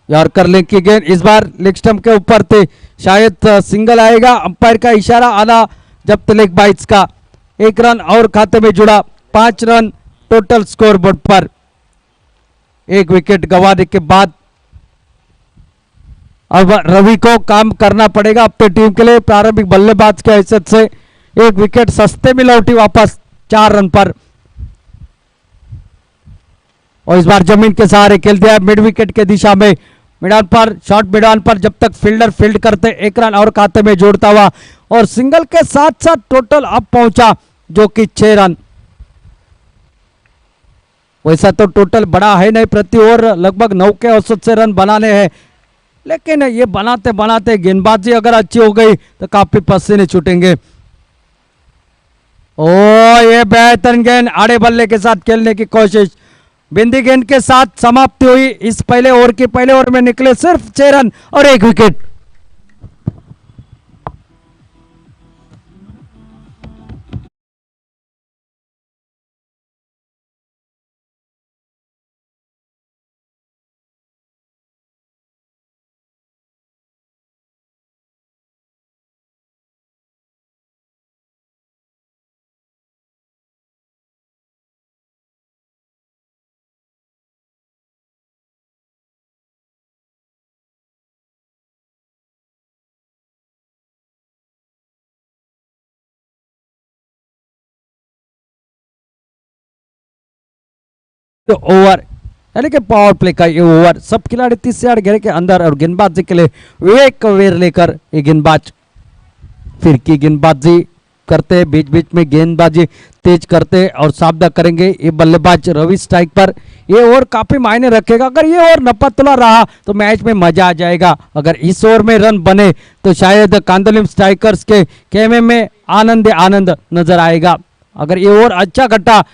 यॉर्कर लेग की गेंद इस बार लेग स्टंप के ऊपर थे, शायद सिंगल आएगा। अंपायर का इशारा आना जब्त लेग बाइट्स का। 1 रन और खाते में जुड़ा, 5 रन टोटल स्कोर बोर्ड पर। एक विकेट गंवाने के बाद अब रवि को काम करना पड़ेगा अपनी टीम के लिए। प्रारंभिक बल्लेबाज के हैसियत से एक विकेट सस्ते में लौटी वापस 4 रन पर, और इस बार जमीन के सहारे खेल दिया मिड विकेट के दिशा में। मैदान पर शॉर्ट मैदान पर जब तक फील्डर फील्ड करते 1 रन और खाते में जोड़ता हुआ, और सिंगल के साथ साथ टोटल अब पहुंचा जो कि 6 रन। वैसा तो टोटल बड़ा है नहीं, प्रति ओवर लगभग 9 के औसत से रन बनाने हैं, लेकिन ये बनाते बनाते गेंदबाजी अगर अच्छी हो गई तो काफी पसीने छूटेंगे। ओ ये बेहतरीन गेंद, आड़े बल्ले के साथ खेलने की कोशिश, बिंदी गेंद के साथ समाप्ति हुई इस पहले ओवर की। पहले ओवर में निकले सिर्फ 6 रन और 1 विकेट। तो ओवर यानी कि पावर प्ले का ये ओवर, सब खिलाड़ी 30 यार्ड घेरे के अंदर, और गेंदबाजी के लिए विवेक वेर लेकर ये गेंदबाज। फिर की गेंदबाजी करते हैं, बीच बीच में गेंदबाजी तेज करते हैं और सामना करेंगे ये बल्लेबाज रवि स्ट्राइक पर। ये ओवर काफी मायने रखेगा, अगर ये ओवर नपतला रहा तो मैच में मजा आ जाएगा। अगर इस ओवर में रन बने तो शायद कांदोलिम स्ट्राइकर्स के खेमे में आनंद आनंद नजर आएगा। अगर ये ओवर अच्छा घटा,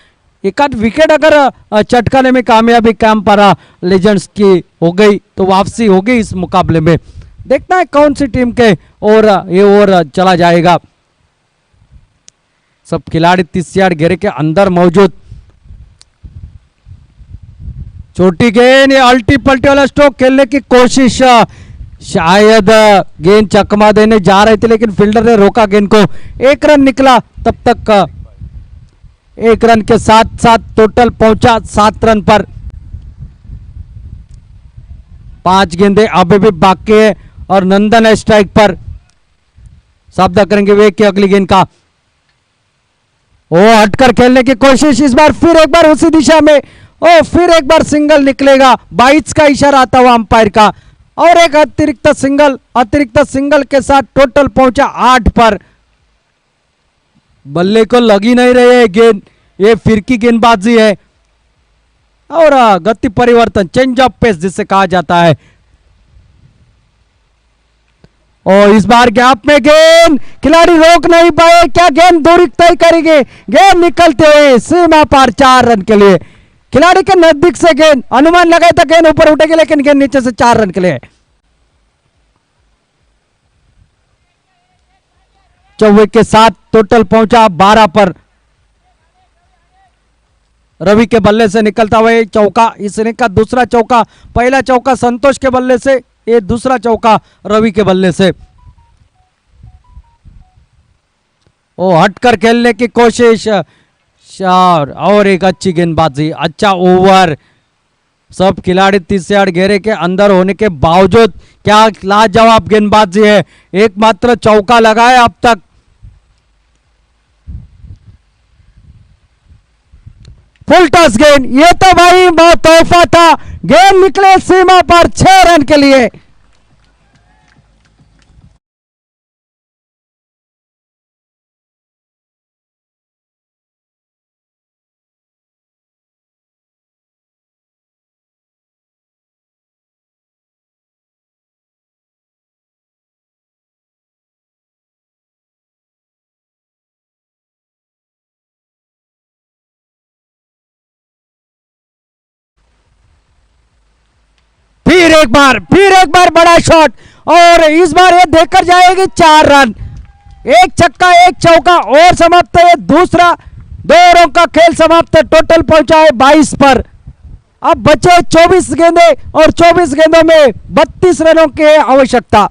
एक आध विकेट अगर चटकाने में कामयाबी कैंपरा लीजेंड्स की हो गई तो वापसी होगी इस मुकाबले में। देखना है कौन सी टीम के और ये ओवर चला जाएगा। सब खिलाड़ी 30 यार्ड घेरे के अंदर मौजूद। छोटी गेंद, ये अल्टी पल्टी वाला स्ट्रोक खेलने की कोशिश, शायद गेंद चकमा देने जा रहे थे लेकिन फील्डर ने रोका गेंद को। एक रन निकला, तब तक एक रन के साथ साथ टोटल पहुंचा 7 रन पर। 5 गेंदे अभी भी बाकी है और नंदन है स्ट्राइक पर। सावधान करेंगे वे की अगली गेंद का। ओ हटकर खेलने की कोशिश, इस बार फिर एक बार उसी दिशा में, ओ फिर एक बार सिंगल निकलेगा। 22 का इशारा आता हुआ अंपायर का और एक अतिरिक्त सिंगल के साथ टोटल पहुंचा 8 पर। बल्ले को लगी नहीं रही है गेंद, ये फिरकी गेंदबाजी है और गति परिवर्तन, चेंज ऑफ पेस जिसे कहा जाता है। और इस बार गैप में गेंद, खिलाड़ी रोक नहीं पाए, क्या गेंद दूरी तय करेंगे? गेंद निकलते हुए सीमा पार 4 रन के लिए। खिलाड़ी के नजदीक से गेंद, अनुमान लगाया था गेंद ऊपर उठेगी लेकिन गेंद नीचे से 4 रन के लिए। 24 के साथ टोटल पहुंचा 12 पर। रवि के बल्ले से निकलता हुआ चौका, इस इनिंग का दूसरा चौका। पहला चौका संतोष के बल्ले से, ये दूसरा चौका रवि के बल्ले से। ओ हटकर खेलने की कोशिश, और एक अच्छी गेंदबाजी, अच्छा ओवर। सब खिलाड़ी 30 यार्ड घेरे के अंदर होने के बावजूद क्या लाजवाब गेंदबाजी है। एकमात्र चौका लगाया अब तक। फुल टॉस गेंद, ये तो भाई बहुत तोहफा था। गेंद निकले सीमा पर 6 रन के लिए। फिर एक बार बड़ा शॉट और इस बार ये देकर जाएगी 4 रन। एक छक्का एक चौका और समाप्त है दूसरा 2 ओवरों का खेल समाप्त। टोटल पहुंचा है 22 पर। अब बचे 24 गेंदे और 24 गेंदों में 32 रनों की आवश्यकता।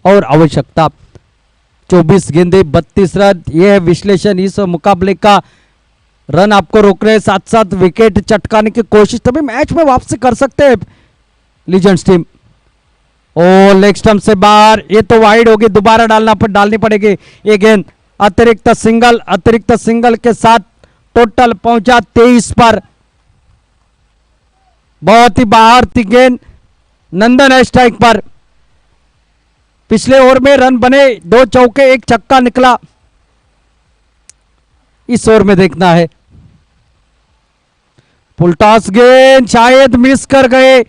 और आवश्यकता 24 गेंदे 32 रन। यह है विश्लेषण इस मुकाबले का। रन आपको रोक रहे, साथ साथ विकेट चटकाने की कोशिश, तभी मैच में वापसी कर सकते हैं लीजेंड्स टीम। ओ लेग स्टंप से बाहर, ये तो वाइड होगी, दोबारा डालनी पड़ेगी ये गेंद। अतिरिक्त सिंगल के साथ टोटल पहुंचा 23 पर। बहुत ही बाहर थी गेंद। नंदन है स्ट्राइक पर। पिछले ओवर में रन बने, 2 चौके 1 छक्का निकला। इस ओवर में देखना है। फुल टॉस गेंद, शायद मिस कर गए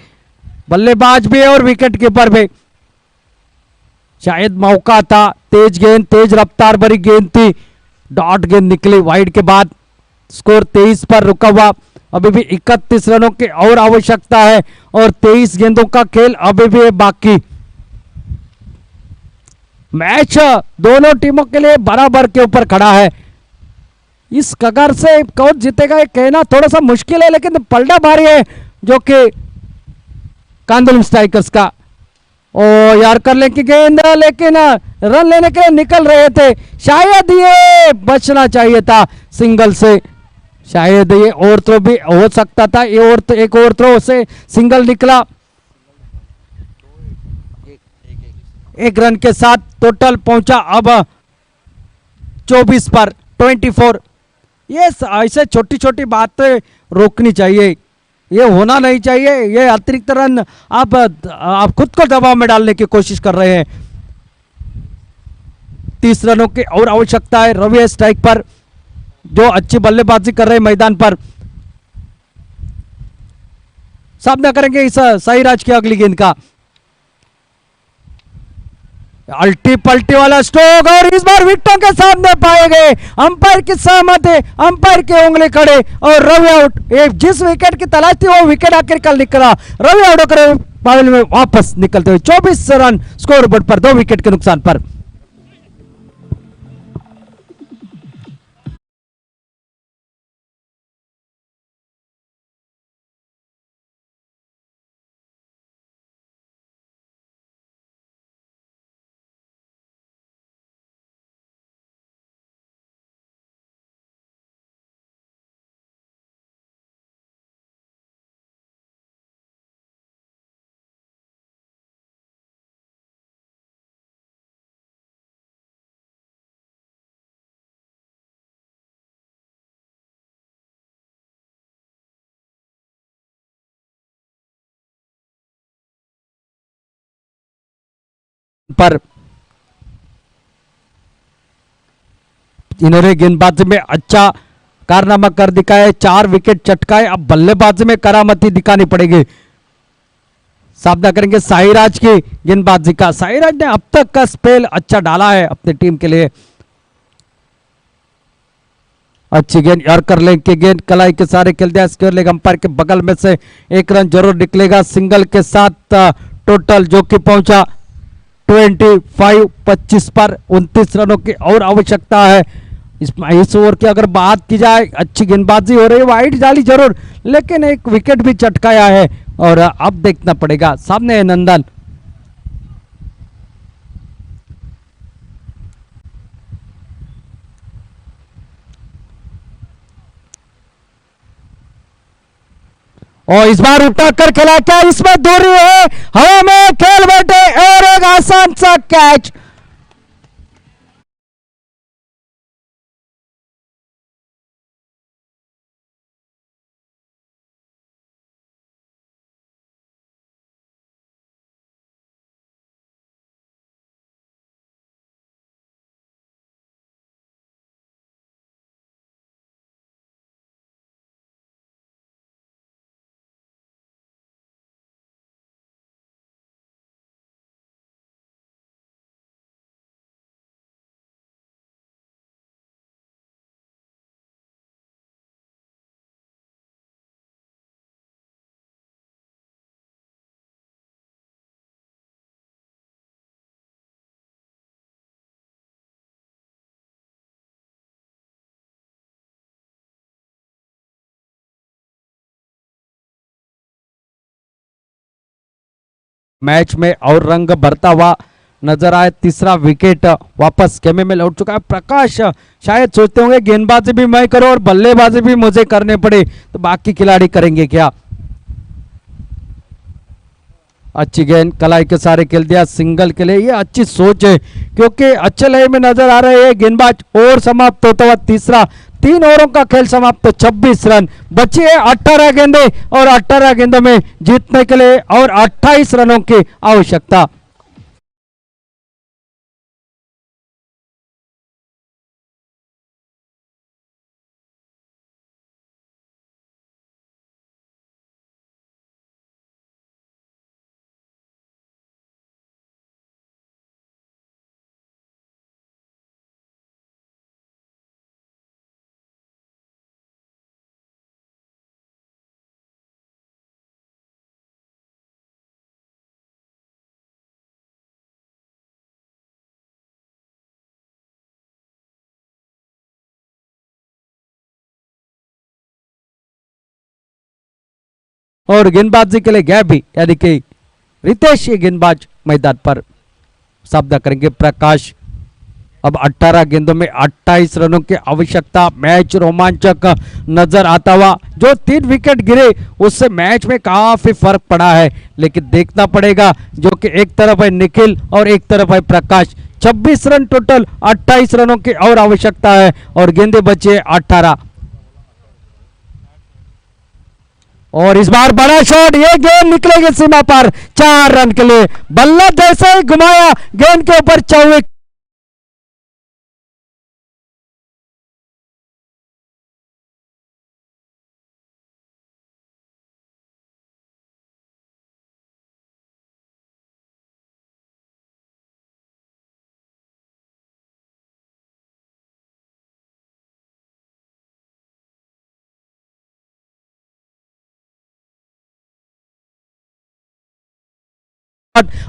बल्लेबाज भी और विकेट कीपर भी। शायद मौका था। तेज गेंद, तेज रफ्तार भरी गेंद थी, डॉट गेंद निकली वाइड के बाद। स्कोर 23 पर रुका हुआ। अभी भी 31 रनों की और आवश्यकता है और 23 गेंदों का खेल अभी भी है बाकी। मैच दोनों टीमों के लिए बराबर के ऊपर खड़ा है। इस कगार से कौन जीतेगा ये कहना थोड़ा सा मुश्किल है, लेकिन पलटा भारी है जो कि कांदोलिम स्ट्राइकर्स का। ओ यार कर ले की गेंद, लेकिन रन लेने के लिए निकल रहे थे, शायद ये बचना चाहिए था सिंगल से, शायद ये ओवर थ्रो भी हो सकता था, ये और तो एक ओवर थ्रो से सिंगल निकला। एक रन के साथ टोटल पहुंचा अब 24 पर 24। ये ऐसे छोटी छोटी बातें रोकनी चाहिए, ये होना नहीं चाहिए, ये अतिरिक्त रन आप खुद को दबाव में डालने की कोशिश कर रहे हैं। 30 रनों की और आवश्यकता है, रवि है स्ट्राइक पर जो अच्छी बल्लेबाजी कर रहे हैं मैदान पर। सामना करेंगे इस साईराज की अगली गेंद का, अल्टी पल्टी वाला स्ट्रोक और इस बार विकेटों के सामने पाए गए, अंपायर की सहमत है, अंपायर के उंगली खड़े और रवि आउट। जिस विकेट की तलाश थी वो विकेट आखिरकार निकला, रवि आउट होकर पावेल में वापस निकलते हुए 24 रन स्कोर बोर्ड पर 2 विकेट के नुकसान पर। पर इन्होंने गेंदबाजी में अच्छा कारनामा कर दिखाया, 4 विकेट चटकाए, अब बल्लेबाजी में करामती दिखानी पड़ेगी। सामना करेंगे साईराज की गेंदबाजी का, साईराज ने अब तक का स्पेल अच्छा डाला है अपनी टीम के लिए। अच्छी गेंद यॉर्कर लेग की गेंद कलाई के सारे खेल दिया, स्क्वायर लेग अंपायर के बगल में से एक रन जरूर निकलेगा सिंगल के साथ। टोटल जो कि पहुंचा 25 पर 29 रनों की और आवश्यकता है। इस ओवर की अगर बात की जाए, अच्छी गेंदबाजी हो रही है, वाइड डाली जरूर लेकिन एक विकेट भी चटकाया है और अब देखना पड़ेगा। सामने है नंदन, और इस बार उठा कर खेला, क्या इसमें दूरी है, हवा में खेल बैठे और एक आसान सा कैच। मैच में और रंग भरता हुआ नजर आए, तीसरा विकेट वापस खेमे में लौट चुका है। प्रकाश शायद सोचते होंगे गेंदबाजी भी मैं करूं और बल्लेबाजी भी मुझे करने पड़े तो बाकी खिलाड़ी करेंगे क्या। अच्छी गेंद कलाई के सारे खेल दिया सिंगल के लिए, ये अच्छी सोच है क्योंकि अच्छे लय में नजर आ रहे हैं गेंदबाज। ओवर समाप्त होता हुआ तीसरा, 3 ओवरों का खेल समाप्त, 26 रन बची है, 18 गेंदे और 18 गेंदों में जीतने के लिए और 28 रनों की आवश्यकता। और गेंदबाजी के लिए गैप भी, यानी कि रितेश ये गेंदबाज मैदान पर सामना करेंगे प्रकाश। अब 18 गेंदों में 28 रनों की आवश्यकता। मैच रोमांचक नजर आता हुआ, जो 3 विकेट गिरे उससे मैच में काफी फर्क पड़ा है, लेकिन देखना पड़ेगा, जो कि एक तरफ है निखिल और एक तरफ है प्रकाश। 26 रन टोटल, 28 रनों की और आवश्यकता है और गेंदे बचे 18। और इस बार बड़ा शॉट, ये गेंद निकलेगी सीमा पर 4 रन के लिए। बल्ला जैसे ही घुमाया गेंद के ऊपर चौके।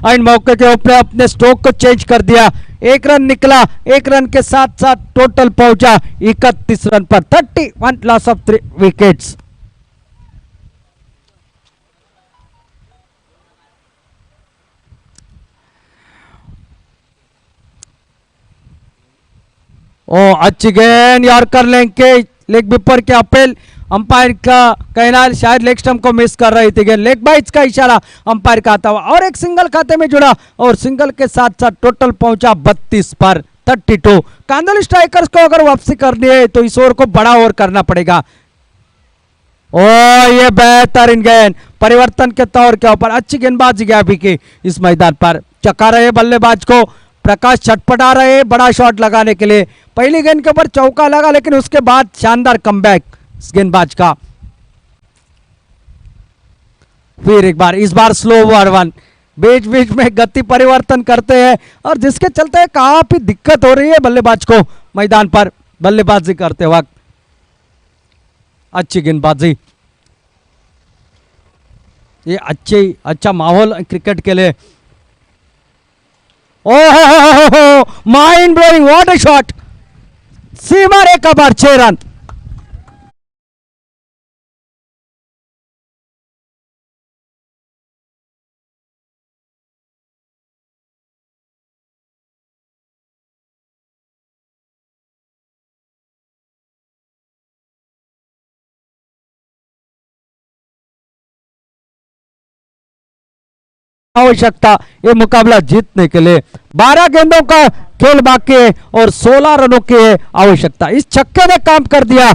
इन मौके के ऊपर अपने स्ट्रोक को चेंज कर दिया। 1 रन निकला, 1 रन के साथ साथ टोटल पहुंचा 31 रन पर। 31 लॉस ऑफ 3 विकेट्स। ओ अच्छी गेंद यॉर्कर लेग विपर के अपील। अंपायर का कहना है शायद लेग स्टंप को मिस कर रही थी गेंद। लेग बाइट्स का इशारा अंपायर का आता हुआ और एक सिंगल खाते में जुड़ा और सिंगल के साथ साथ टोटल पहुंचा 32 पर 32। कांदोली स्ट्राइकर्स को अगर वापसी करनी है तो इस ओवर को बड़ा ओवर करना पड़ेगा। ओ ये बेहतरीन गेंद परिवर्तन के तौर के ऊपर, अच्छी गेंदबाजी गया अभी की इस मैदान पर। चका रहे बल्लेबाज को, प्रकाश छटपटा रहे बड़ा शॉट लगाने के लिए। पहली गेंद के ऊपर चौका लगा, लेकिन उसके बाद शानदार कमबैक गेंदबाज का। फिर एक बार, इस बार स्लो ओवर 1, बीच बीच में गति परिवर्तन करते हैं और जिसके चलते काफी दिक्कत हो रही है बल्लेबाज को मैदान पर बल्लेबाजी करते वक्त। अच्छी गेंदबाजी, ये अच्छा माहौल क्रिकेट के लिए। ओहो mind blowing, what a shot. सीमा रेखा पर 6 रन। आवश्यकता ये मुकाबला जीतने के लिए। 12 गेंदों का खेल बाकी है और 16 रनों की है आवश्यकता। इस छक्के ने काम कर दिया।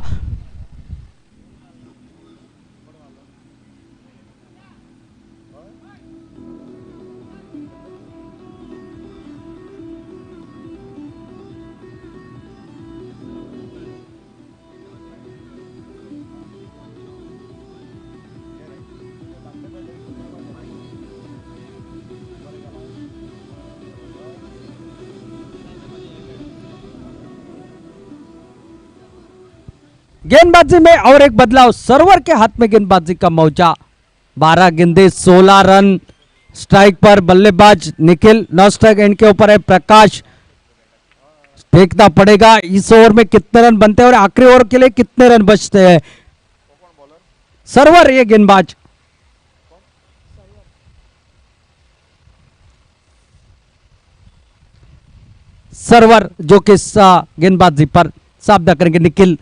गेंदबाजी में और एक बदलाव, सर्वर के हाथ में गेंदबाजी का मौजा। 12 गेंदे 16 रन। स्ट्राइक पर बल्लेबाज निखिल, नौ स्ट्राइक एंड के ऊपर है प्रकाश। देखना पड़ेगा इस ओवर में कितने रन बनते हैं और आखिरी ओवर के लिए कितने रन बचते हैं। सर्वर ये गेंदबाज, सर्वर जो कि गेंदबाजी पर सामना करेंगे निखिल।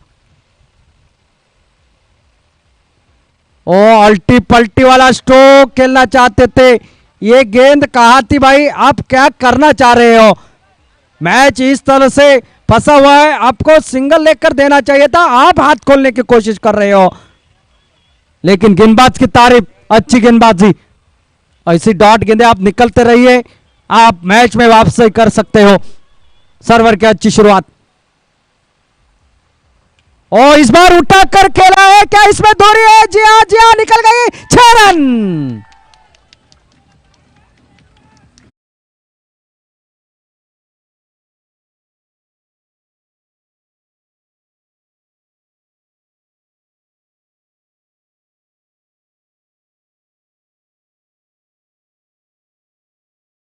ओ अल्टी पल्टी वाला स्ट्रोक खेलना चाहते थे। ये गेंद कहा थी भाई, आप क्या करना चाह रहे हो। मैच इस तरह से फंसा हुआ है, आपको सिंगल लेकर देना चाहिए था, आप हाथ खोलने की कोशिश कर रहे हो। लेकिन गेंदबाज की तारीफ, अच्छी गेंदबाजी। ऐसी डॉट गेंदे आप निकलते रहिए, आप मैच में वापसी कर सकते हो। सर्वर की अच्छी शुरुआत और इस बार उठा कर खेला है, क्या इसमें दूरी है। जी हाँ निकल गई। 6 रन।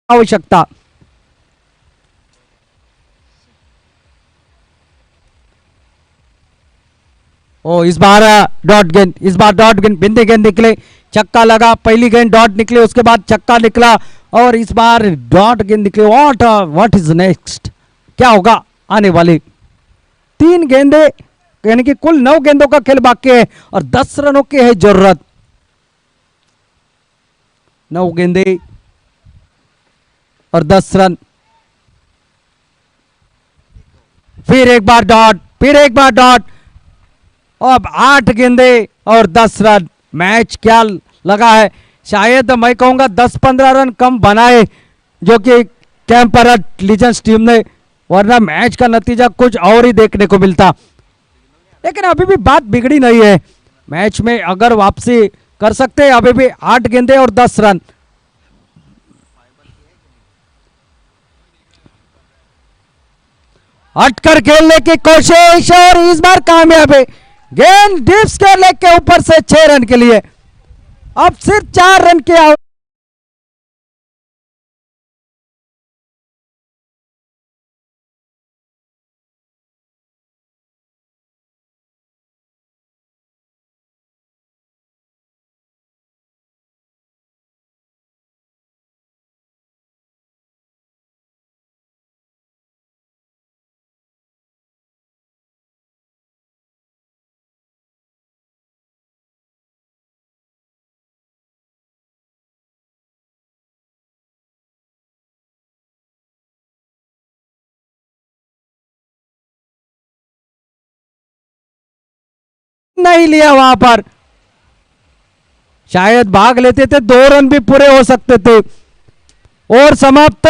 आवश्यकता ओ इस बार डॉट गेंद, इस बार डॉट गेंद, बिंदी गेंद निकले। छक्का लगा, पहली गेंद डॉट निकली, उसके बाद छक्का निकला और इस बार डॉट गेंद निकली। व्हाट इज नेक्स्ट, क्या होगा आने वाली 3 गेंदे, यानी कि कुल 9 गेंदों का खेल बाकी है और 10 रनों की है जरूरत। 9 गेंदे और 10 रन। फिर एक बार डॉट, फिर एक बार डॉट। अब 8 गेंदे और 10 रन। मैच क्या लगा है, शायद मैं कहूंगा 10-15 रन कम बनाए जो कि कैंपरा लीजेंड्स टीम ने, वरना मैच का नतीजा कुछ और ही देखने को मिलता। लेकिन अभी भी बात बिगड़ी नहीं है, मैच में अगर वापसी कर सकते हैं। अभी भी 8 गेंदे और 10 रन। हटकर खेलने की कोशिश और इस बार कामयाब है। गेंद डीप स्क्वायर लेग के ऊपर से 6 रन के लिए। अब सिर्फ 4 रन की नहीं लिया, वहां पर शायद भाग लेते थे, 2 रन भी पूरे हो सकते थे। और समाप्त,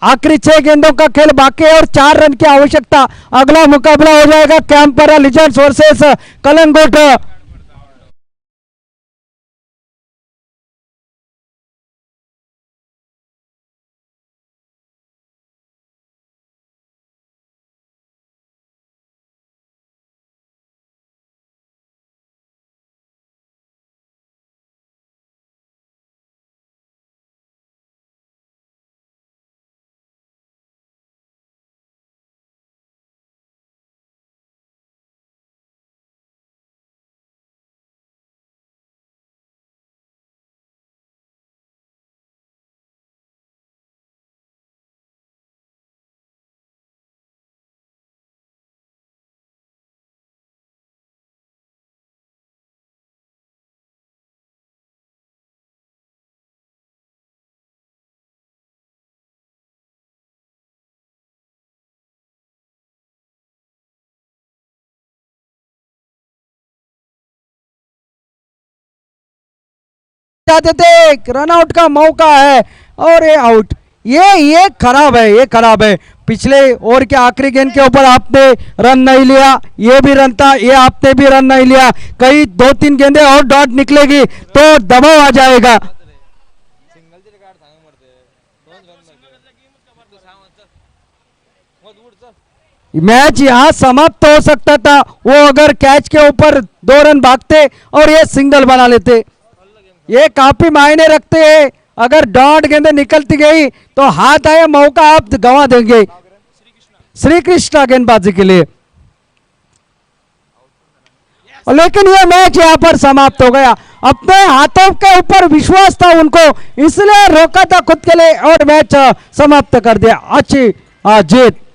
आखिरी 6 गेंदों का खेल बाकी है और 4 रन की आवश्यकता। अगला मुकाबला हो जाएगा कैंपरा लीजेंड्स वर्सेस कलंगुट। चाहते थे, रन आउट का मौका है और ये आउट। ये खराब है, ये खराब है। पिछले ओवर के आखिरी गेंद के ऊपर आपने रन नहीं लिया, ये भी रन था, ये आपने भी रन नहीं लिया। कई 2-3 गेंदे और डॉट निकलेगी तो दबाव आ जाएगा। मैच यहां समाप्त हो सकता था, वो अगर कैच के ऊपर 2 रन भागते और ये सिंगल बना लेते। ये काफी मायने रखते हैं। अगर डॉट गेंदे निकलती गई तो हाथ आए मौका आप गंवा देंगे श्री कृष्णा गेंदबाजी के लिए। लेकिन ये मैच यहां पर समाप्त हो गया। अपने हाथों के ऊपर विश्वास था उनको, इसलिए रोका था खुद के लिए और मैच समाप्त कर दिया। अच्छी जीत।